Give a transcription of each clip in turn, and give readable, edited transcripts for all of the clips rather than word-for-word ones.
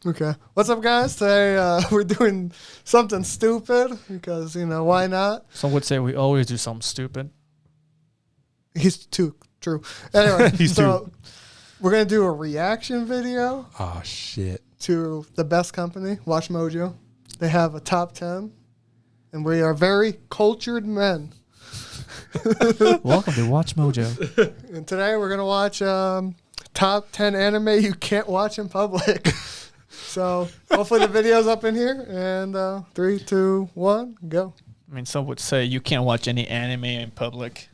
Okay. What's up, guys? Today we're doing something stupid because, why not? Some would say we always do something stupid. He's too true. Anyway, He's we're going to do a reaction video Oh, shit. to the best company, WatchMojo. They have a top 10, and we are very cultured men. Welcome to WatchMojo. And today we're going to watch top 10 anime you can't watch in public. So hopefully the video's up in here. And 3, 2, 1, go. I mean, some would say you can't watch any anime in public.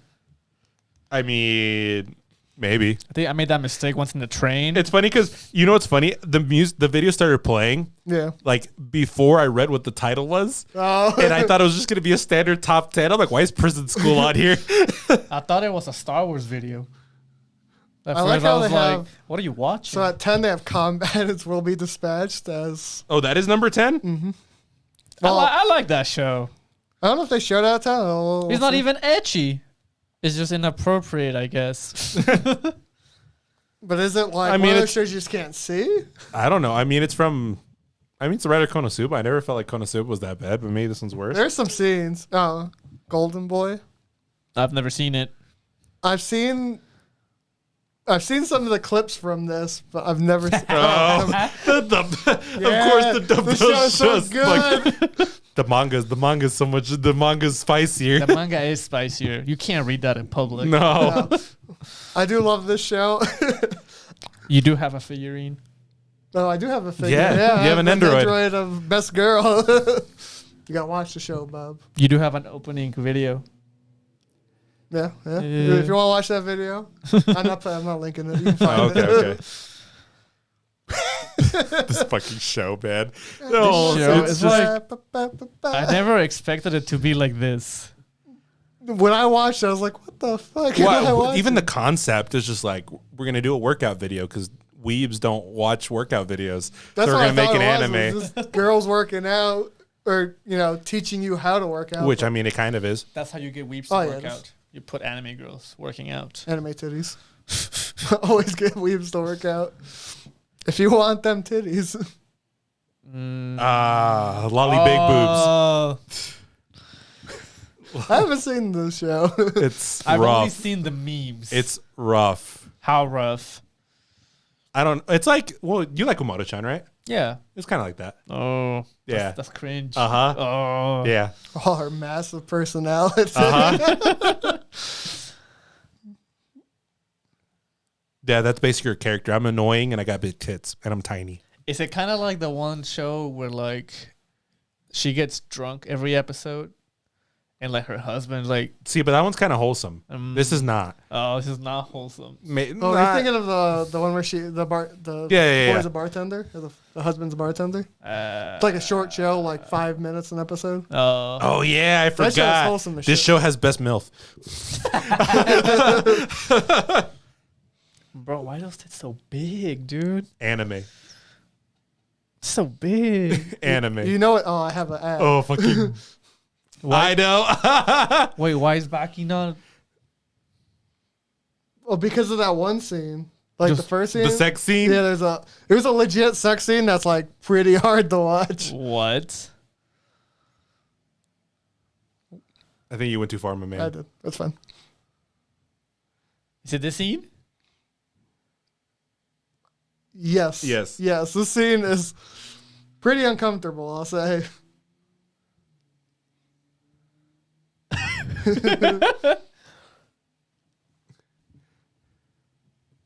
I mean, maybe. I think I made that mistake once in the train. It's funny because, you know what's funny? The video started playing, Yeah. like, before I read what the title was. Oh. And I thought it was just going to be a standard top 10. I'm like, why is Prison School on here? I thought it was a Star Wars video. At I like first how was they have- what are you watching? So at 10, they have combatants will be dispatched as... Oh, that is number 10? Mm-hmm. I like that show. I don't know if they showed out 10. It's not even ecchi. It's just inappropriate, I guess. But is it like I mean, one of those it's- shows you just can't see? I don't know. I mean, it's the writer Konosuba. I never felt like Konosuba was that bad, but maybe this one's worse. There's some scenes. Oh, Golden Boy. I've never seen it. I've seen some of the clips from this, but I've never seen Of course, the dub the show is so just good. like the manga's spicier. The manga is spicier. You can't read that in public. No. Yeah. I do love this show. You do have a figurine. No, I do have a figure. Yeah, I you have an android. android of best girl. You gotta watch the show, Bob. You do have an opening video. Yeah. Yeah. If you want to watch that video, I'm not linking it. You can find Oh, okay, it. okay. This fucking show, man. No, show it's is just I never expected it to be like this. When I watched it, I was like, what the fuck? am I well, even the watching? concept is just like, we're gonna do a workout video because weebs don't watch workout videos. That's so we're what gonna I make thought an it was, anime. was just girls working out or, teaching you how to work out. Which I mean, it kind of is. That's how you get weeps Oh, to yeah, work that's- out. You put anime girls working out. Anime titties. Always get weebs to work out. If you want them titties. Lolly big boobs. I haven't seen this show. It's I've only rough. seen the memes. It's rough. How rough? I don't. It's like, well, you like Umoto-chan, right? Yeah. It's kind of like that. Oh. Yeah. That's cringe. Uh-huh. Oh. Yeah. All her massive personality. Uh-huh. Yeah, that's basically your character. I'm annoying and I got big tits and I'm tiny. Is it kind of like the one show where like she gets drunk every episode and like her husband like See, but that one's kind of wholesome. This is not. oh, this is not wholesome. Oh, you're thinking of the one where the Yeah. boy's a bartender? Or the husband's a bartender? It's like a short show, like 5 minutes an episode. Oh yeah, I That show's forgot. wholesome as This shit. show has best MILF. Bro, why are those tits so big, dude? Anime. So big. Anime. You know it? Oh, I have an ad. Oh fucking. I know. Wait, why is Baki not? Well, because of that one scene. Like Just the first scene. The sex scene. Yeah, there's a legit sex scene that's like pretty hard to watch. What? I think you went too far, my I man. did. That's fine. Is it this scene? Yes. Yes. Yes. This scene is pretty uncomfortable, I'll say.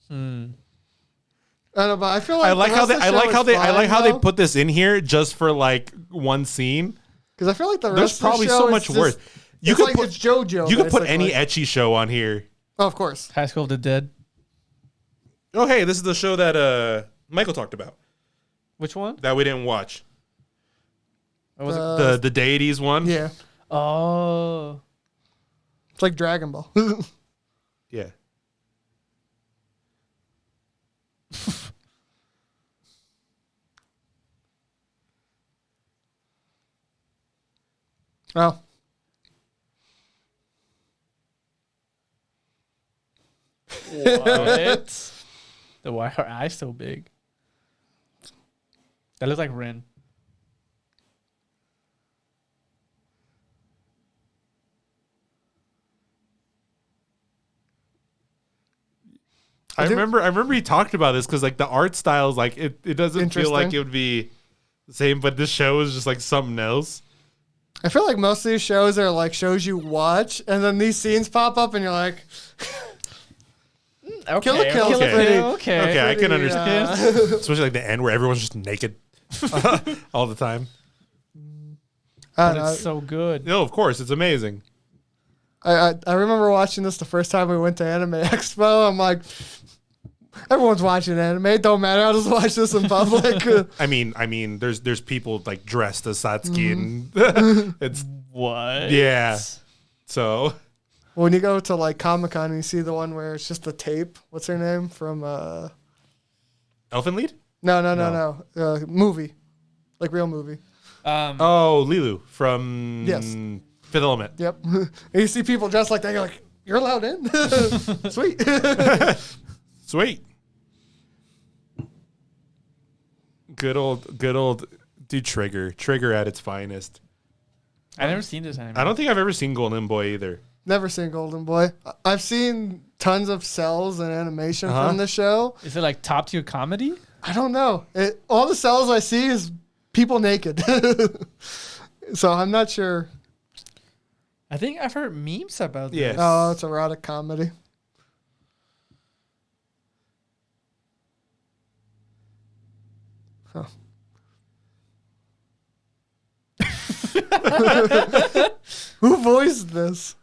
I don't know, but I feel like I like how they. I like how they put put this in here just for like one scene. because I feel like the rest There's of the probably show so is much just- worse. You it's could like put it's JoJo. you could put basically. any ecchi show on here. Oh, of course. High School of the Dead. Oh hey, this is the show that Michael talked about Which one? that we didn't watch. Or was it? The deities one. Yeah, Oh. it's like Dragon Ball. Yeah. Oh, What? Why are her eyes so big? That looks like Rin. I remember he talked about this because like the art style is like it doesn't feel like it would be the same, but this show is just like something else. I feel like most of these shows are like shows you watch, and then these scenes pop up, and you're like, Okay, Kill the Kill's okay, pretty- okay. I can understand, especially like the end where everyone's just naked all the time. I But don't know. it's so good. No, of course, it's amazing. I remember watching this the first time we went to Anime Expo. I'm like, everyone's watching anime. It don't matter. I'll just watch this in public. I mean, there's people like dressed as Satsuki, and it's What? yeah. So When you go to like Comic-Con and you see the one where it's just the tape. What's her name from? Elephant Lead. No. Movie, like real movie. Oh, Lilu from Yes. Fifth Element. Yep. And you see people dressed like that. You're like, you're allowed in. Sweet. Sweet. Good old dude. Trigger at its finest. I've never seen this anime. I don't think I've ever seen Golden Boy either. Never seen Golden Boy. I've seen tons of cells and animation from the show. Is it like top tier comedy? I don't know. All the cells I see is people naked. So I'm not sure. I think I've heard memes about this. Yes. Oh, it's erotic comedy. Huh. Who voiced this?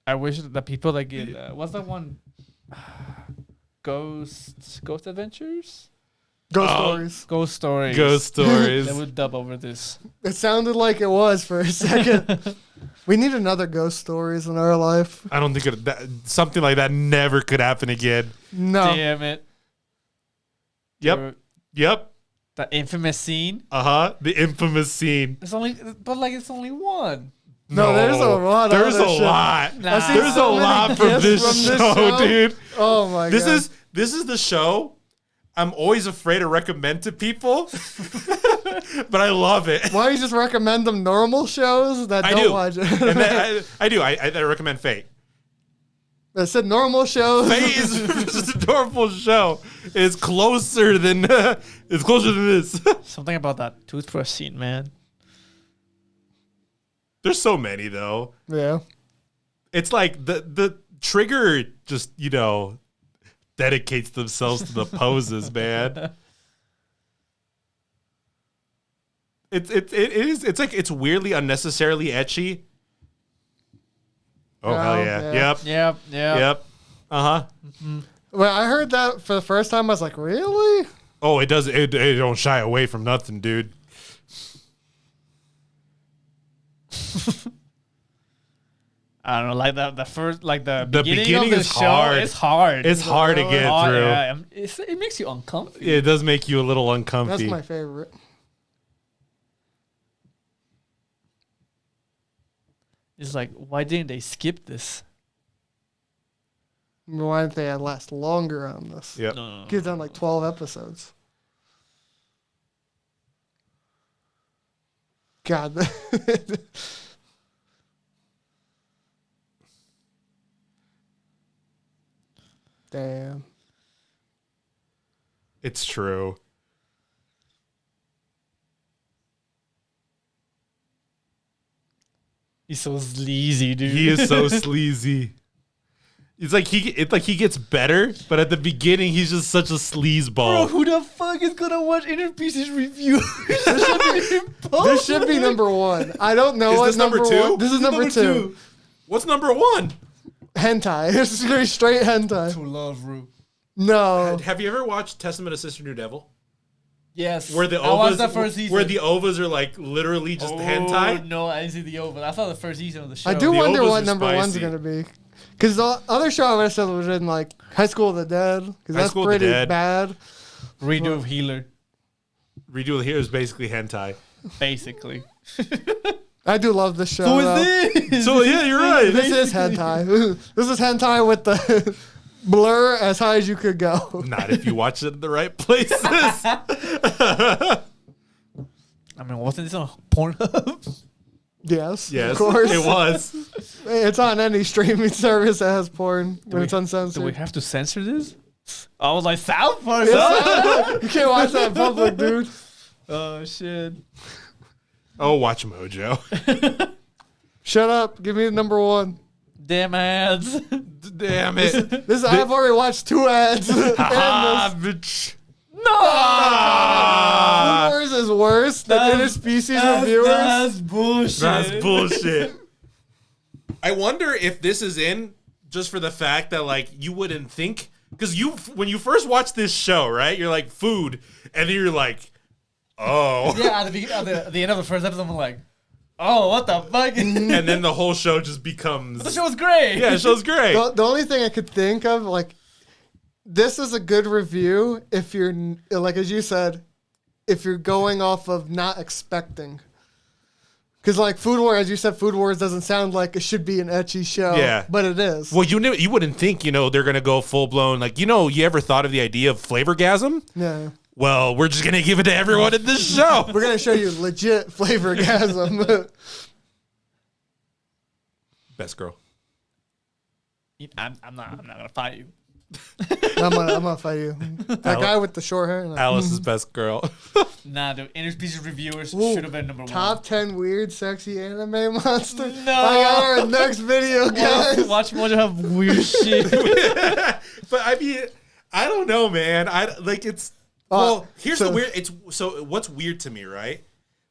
I wish that the people that get what's that one? Ghost Adventures? Ghost Stories. Ghost Stories. Ghost Stories. They would dub over this. It sounded like it was for a second. We need another Ghost Stories in our life. I don't think something like that never could happen again. No. Damn it. Yep. The infamous scene. The infamous scene. It's only one. No, there's a lot. There's of a shit. lot. Nah. There's so a many lot from gifs this from this show, show. dude. Oh my god. This is the show I'm always afraid to recommend to people, but I love it. Why don't you just recommend them normal shows that I don't do. watch it? And then I do. I recommend Fate. I said normal shows. Fate is just a normal show. It's closer than this. Something about that toothbrush scene, man. There's so many though. Yeah. It's like the Trigger just dedicates themselves to the poses, man. It's like it's weirdly unnecessarily etchy. Oh hell yeah. yeah. Yep. When I heard that for the first time, I was like, really? Oh, it does. It don't shy away from nothing, dude. I don't know, like the first, like the beginning beginning of the is show hard. is hard. It's hard to get through. Yeah, it makes you uncomfortable. It does make you a little That's uncomfy. my favorite. It's like, why didn't they skip this? Why didn't they last longer on this? Yep. No. Could have done like 12 episodes. God. Damn. It's true. He's so sleazy, dude. He is so sleazy. It's like he gets better, but at the beginning he's just such a sleazeball. Bro, who the fuck is gonna watch Inner Pieces review? This should be number one. I don't know Is what this number number two? one. This is number two. What's number one? Hentai. It's very straight hentai. To love, Ru. No. Have you ever watched Testament of Sister New Devil? Yes. Where the I watched ovas, the first season. where the ovas are like literally just hentai. No, I didn't see the over. I thought the first season of the show. I do The wonder ovas what are number one's spicy. going to be. Because the other show I would have said was in like High School of the Dead. Because High that's School of the pretty Dead. bad. Redo of Healer, Redo here is basically hentai. basically. I do love this show. Who though. is this? So yeah, you're right. This is hentai. This is hentai with the blur as high as you could go. Not if you watch it in the right places. I mean, wasn't this on Pornhub? Yes, Yes, of course. it was. It's on any streaming service that has porn when it's Do uncensored. we have to censor this? I was like, South Park. You can't watch that in public, dude. Oh, shit. Oh, WatchMojo. Shut up. Give me the number one. Damn ads. Damn it. I've already watched 2 ads. Ah, and bitch. No! Ah, Food Wars is worse than interspecies reviewers. That's bullshit. that's bullshit. I wonder if this is in just for the fact that like you wouldn't think because when you first watch this show, right? You're like food, and then you're like, oh, Yeah, at the end of the first episode, I'm like, oh, what the fuck? and then the whole show just becomes The show's great. yeah, the show's great. The only thing I could think of, like, this is a good review if you're, like, as you said, if you're going off of not expecting. Because, like, Food Wars, as you said, Food Wars doesn't sound like it should be an ecchi show. Yeah. But it is. Well, you wouldn't think they're gonna go full blown like you ever thought of the idea of flavorgasm? Yeah. Well, we're just gonna give it to everyone in this show. We're going to show you legit flavorgasm. Best girl. I'm not gonna fight you. I'm gonna fight you. That guy with the short hair. Alice's best girl. Nah, the interspecies reviewers Ooh, should have been number Top 10 weird, sexy anime monster. No. I got our next video, one. guys. Watch Mojo have weird shit. But I mean, I don't know, man. Here's the weird. So what's weird to me, right?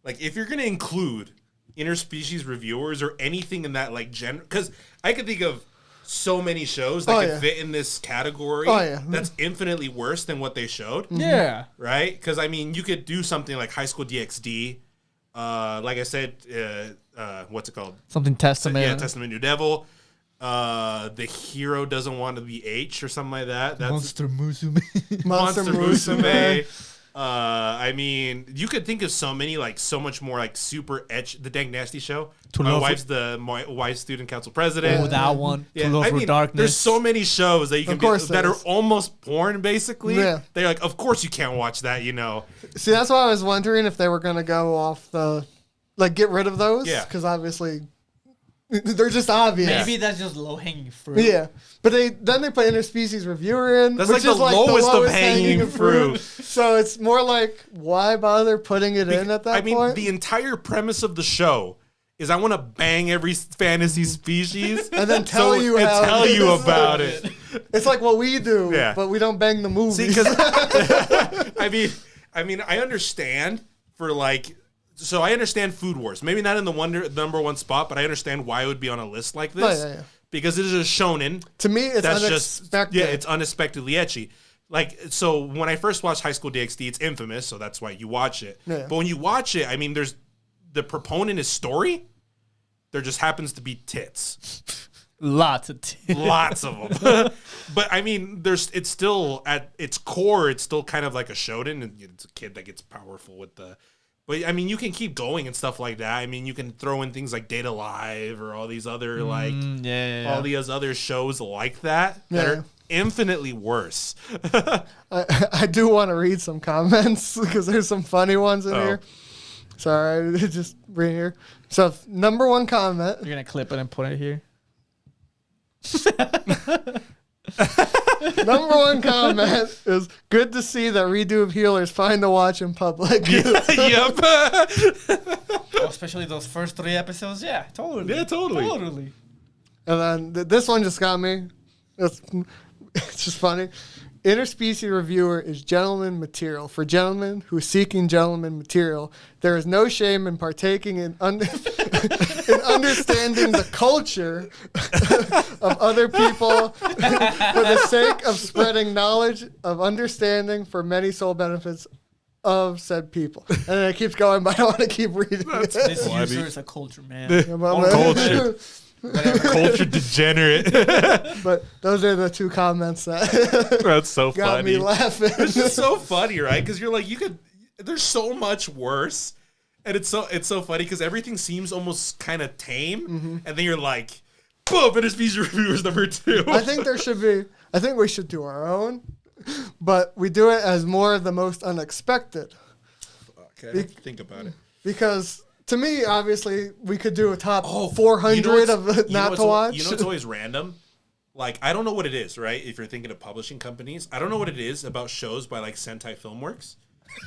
Like if you're gonna include interspecies reviewers or anything in that like because I could think of so many shows that could fit in this category that's infinitely worse than what they showed. Yeah. Right? Because I mean, you could do something like High School DxD. Like I said, what's it called? Something Testament. Yeah, Testament New Devil. The hero doesn't want to be H or something like that. That's Monster Musume. Monster Musume. I mean, you could think of so much more like super etch. The Dang Nasty Show. My wife's student council president. Oh, that one. Yeah, To Love I for mean, Darkness. there's so many shows that you can that are is. almost porn, basically. Yeah. They're like, of course you can't watch that, See, that's why I was wondering if they were going to go off get rid of those. Yeah. Because obviously, they're just obvious. Maybe that's just low hanging fruit. Yeah. But they put interspecies reviewer in. That's which like is the lowest of hanging fruit. fruit. So it's more like, why bother putting it in at that point? The entire premise of the show is I want to bang every fantasy species and then tell you about it. It's like what we do, Yeah. but we don't bang the movies. See, because I mean, I understand so I understand Food Wars. Maybe not in the number one spot, but I understand why it would be on a list like this. Yeah. Because it is a shonen. To me, it's that's unexpected. it's unexpectedly etchy. Like, so when I first watched High School DxD, it's infamous, so that's why you watch it. Yeah. But when you watch it, I mean, the proponent is story. There just happens to be tits. Lots of Lots of them. But I mean, it's still at its core, it's still kind of like a shonen, and it's a kid that gets powerful with the. But I mean, you can keep going and stuff like that. I mean, you can throw in things like Data Live or all these other all these other shows like that are infinitely worse. I do want to read some comments because there's some funny ones in here. Sorry, just read here. So number one comment. You're gonna clip it and put it here. Number one comment is good to see that redo of Healers fine to watch in public. Yep. Especially those first 3 episodes. Yeah, totally. Yeah, totally. And then this one just got me. It's just funny. Interspecies reviewer is gentleman material. For gentlemen who are seeking gentleman material, there is no shame in partaking in in understanding the culture of other people for the sake of spreading knowledge of understanding for many sole benefits of said people. And then it keeps going, but I don't want to keep reading it. This user is a culture man. Culture. Culture degenerate. But those are the 2 comments that That's so got funny. me laughing. It's just so funny, right? Because you're like, there's so much worse. And it's so funny because everything seems almost kind of tame. And then you're like, boom, interspecies reviewers number 2. I think there should be. I think we should do our own, but we do it as more of the most unexpected. Okay, think about it. Because to me, obviously, we could do a top 400 you know of not to watch. You know what's always random? Like, I don't know what it is, right? If you're thinking of publishing companies, I don't know what it is about shows by, like, Sentai Filmworks,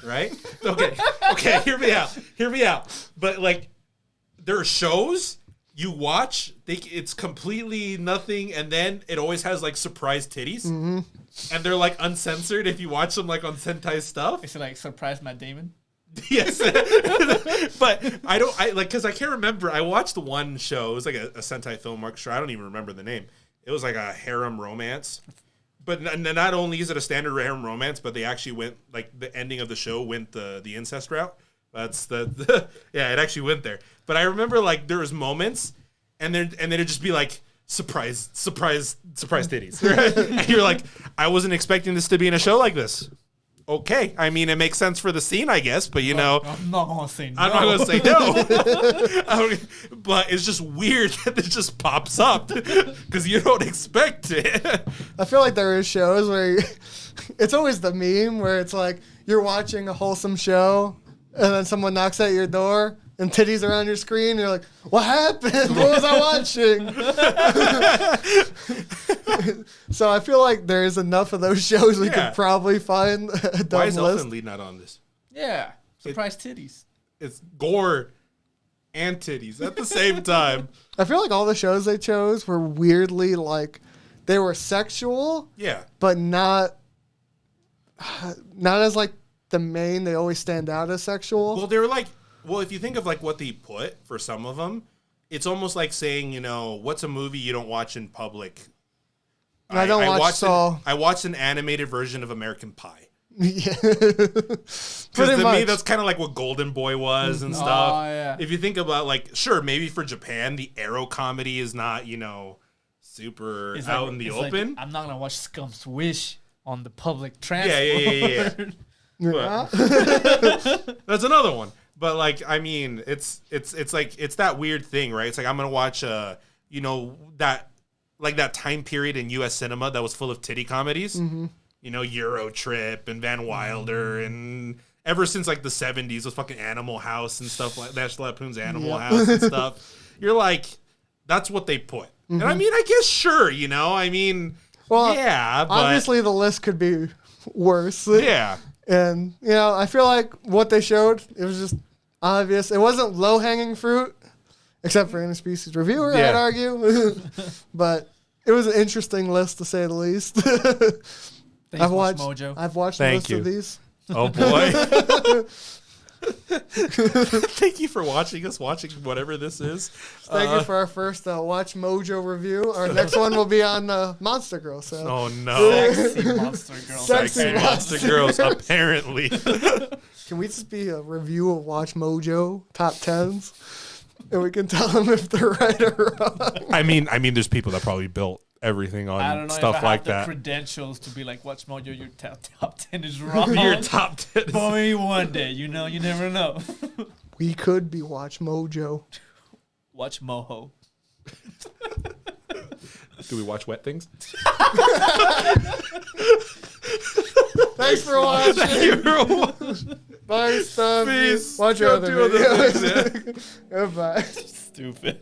right? Okay, hear me out. But, like, there are shows you watch, it's completely nothing, and then it always has, like, surprise titties. Mm-hmm. And they're, like, uncensored if you watch them, like, on Sentai stuff. Is it, like, surprise Matt Damon? Yes. But because I can't remember. I watched one show. It was like a Sentai Filmworks show. I don't even remember the name. It was like a harem romance. But not only is it a standard harem romance, but they actually went, like, the ending of the show went the incest route. That's yeah, it actually went there. But I remember, like, there was moments, and then it'd just be like, surprise titties. Right? And you're like, I wasn't expecting this to be in a show like this. Okay, I mean, it makes sense for the scene, I guess, but you know, I'm not gonna say no. I'm not gonna say no. But it's just weird that this just pops up because you don't expect it. I feel like there is shows where it's always the meme where it's like you're watching a wholesome show and then someone knocks at your door and titties are on your screen. And you're like, what happened? What was I watching? So I feel like there's enough of those shows we could probably find a dumb Why is list. Elfin Lead not on this? Yeah, surprise titties. It's gore and titties at the same time. I feel like all the shows they chose were weirdly like they were sexual, Yeah, but not as like the main. They always stand out as sexual. well, they were like, well, if you think of like what they put for some of them, it's almost like saying, you know, what's a movie you don't watch in public? I don't watch Saw. I watched an animated version of American Pie. Yeah, Because pretty to much. me, that's kind of like what Golden Boy was and stuff. Oh, yeah. If you think about, like, sure, maybe for Japan, the Arrow comedy is not, you know, super It's out like- in the it's open. Like, I'm not gonna watch Scum's Wish on the public transport. Yeah. Yeah. That's another one. But, like, I mean, it's like, it's that weird thing, right? It's like, I'm going to watch, you know, that time period in U.S. cinema that was full of titty comedies. Mm-hmm. You know, Euro Trip and Van Wilder and ever since, like, the 70s, those fucking Animal House and stuff like that, Lampoon's Animal House and stuff. You're like, that's what they put. Mm-hmm. And I mean, I guess, sure, you know, I mean, Well, yeah, but obviously the list could be worse. yeah. And, you know, I feel like what they showed, it was just obvious. It wasn't low-hanging fruit, except for Interspecies Reviewer, I'd argue. But it was an interesting list, to say the least. Thanks, I've watched WatchMojo. I've watched Thank most you. of these. Oh, boy. Thank you for watching whatever this is. Thank you for our first WatchMojo review. Our next one will be on Monster Girl. So Oh, no. Sexy monster girl. Sexy Monster Girls, apparently. can we just be a review of WatchMojo top 10s? And we can tell them if they're right or wrong. I mean, there's people that probably built everything I don't on know stuff if I like have the that. credentials to be like, WatchMojo, your top 10 is wrong. Your top 10. But maybe one day, you know, you never know. We could be WatchMojo. WatchMojo. Do we watch Wet Things? Thanks for watching. Thank you for watching. Bye, stuff. Peace. Watch your Go other do other videos. things, Goodbye. Stupid.